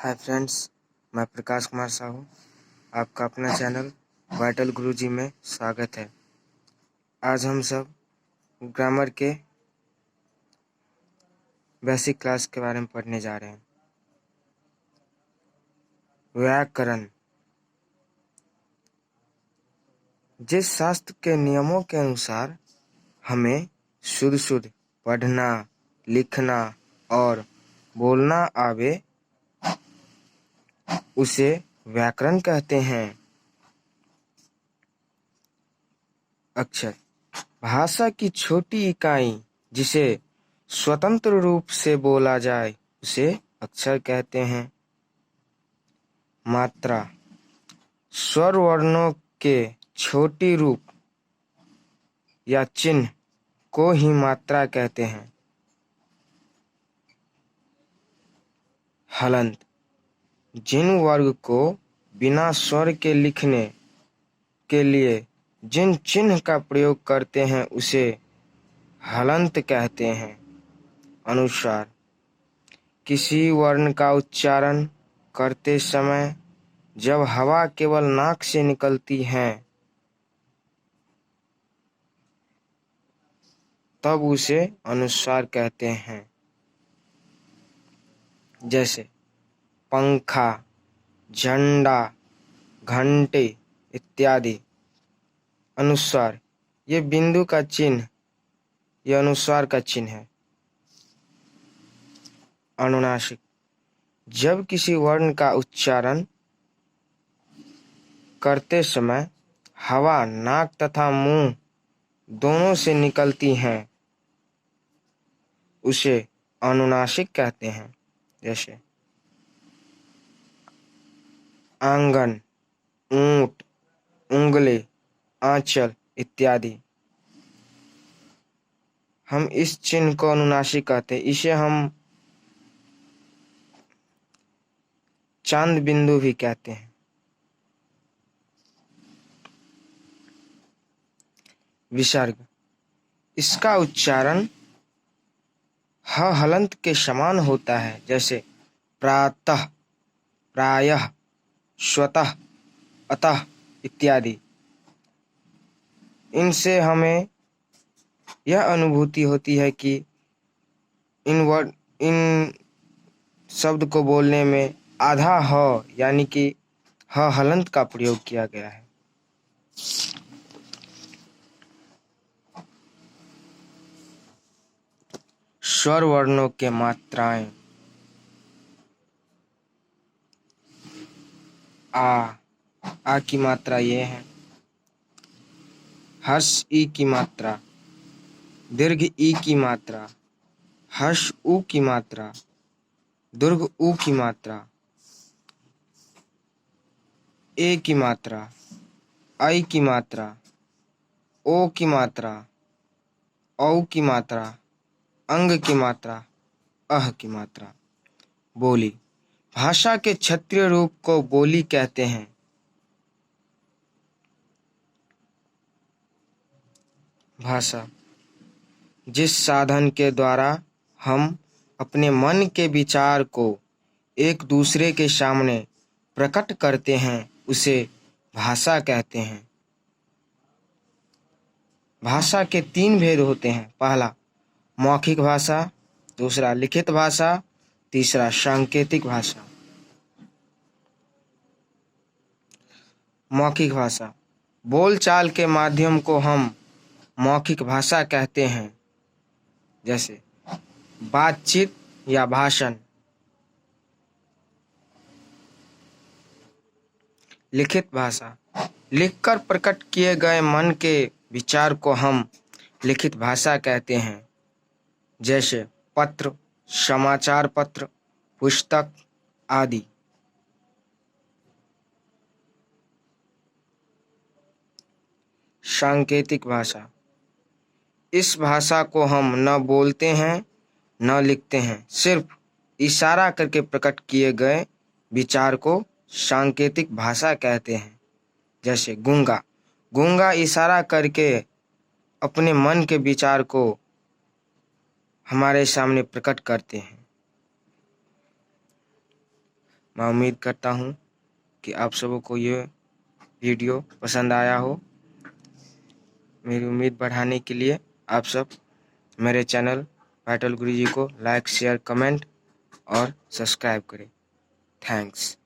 Hi friends, मैं प्रकाश कुमार साहू, आपका अपना चैनल वाइटल गुरुजी में स्वागत है। आज हम सब ग्रामर के बेसिक क्लास के बारे में पढ़ने जा रहे हैं। व्याकरण जिस शास्त्र के नियमों के अनुसार हमें शुद्ध पढ़ना, लिखना और बोलना आवे, उसे व्याकरण कहते हैं। अक्षर भाषा की छोटी इकाई जिसे स्वतंत्र रूप से बोला जाए उसे अक्षर कहते हैं। मात्रा स्वर वर्णों के छोटी रूप या चिन्ह को ही मात्रा कहते हैं। हलंत जिन वर्ग को बिना स्वर के लिखने के लिए जिन चिन्ह का प्रयोग करते हैं उसे हलंत कहते हैं। अनुस्वार किसी वर्ण का उच्चारण करते समय जब हवा केवल नाक से निकलती है तब उसे अनुस्वार कहते हैं। जैसे पंखा, झंडा, घंटे इत्यादि। अनुस्वार ये बिंदु का चिन्ह, यह अनुस्वार का चिन्ह है। अनुनासिक जब किसी वर्ण का उच्चारण करते समय हवा नाक तथा मुंह दोनों से निकलती है उसे अनुनासिक कहते हैं। जैसे आंगन, ऊंट, उंगली, आंचल इत्यादि। हम इस चिन्ह को अनुनासिक कहते हैं। इसे हम चांद बिंदु भी कहते हैं। विसर्ग इसका उच्चारण ह हलंत के समान होता है। जैसे प्रातः, प्रायः, स्वतः, अतः इत्यादि। इनसे हमें यह अनुभूति होती है कि इन शब्द को बोलने में आधा ह यानी कि ह हलंत का प्रयोग किया गया है। स्वर वर्णों के मात्राएं आ की मात्रा ये है। हर्ष ई की मात्रा, दीर्घ ई की मात्रा, हर्ष उ की मात्रा, दीर्घ उ की मात्रा, ए की मात्रा, आई की मात्रा, ओ की मात्रा, औ की मात्रा, अंग की मात्रा, अह की मात्रा। बोली भाषा के क्षत्रिय रूप को बोली कहते हैं। भाषा जिस साधन के द्वारा हम अपने मन के विचार को एक दूसरे के सामने प्रकट करते हैं उसे भाषा कहते हैं। भाषा के 3 भेद होते हैं। पहला मौखिक भाषा, दूसरा लिखित भाषा, तीसरा सांकेतिक भाषा। मौखिक भाषा बोलचाल के माध्यम को हम मौखिक भाषा कहते हैं। जैसे बातचीत या भाषण। लिखित भाषा लिखकर प्रकट किए गए मन के विचार को हम लिखित भाषा कहते हैं। जैसे पत्र, समाचार पत्र, पुस्तक आदि। सांकेतिक भाषा इस भाषा को हम न बोलते हैं न लिखते हैं, सिर्फ इशारा करके प्रकट किए गए विचार को सांकेतिक भाषा कहते हैं। जैसे गूंगा, गूंगा इशारा करके अपने मन के विचार को हमारे सामने प्रकट करते हैं। मैं उम्मीद करता हूँ कि आप सबों को ये वीडियो पसंद आया हो। मेरी उम्मीद बढ़ाने के लिए आप सब मेरे चैनल पाटल गुरुजी को लाइक, शेयर, कमेंट और सब्सक्राइब करें। थैंक्स।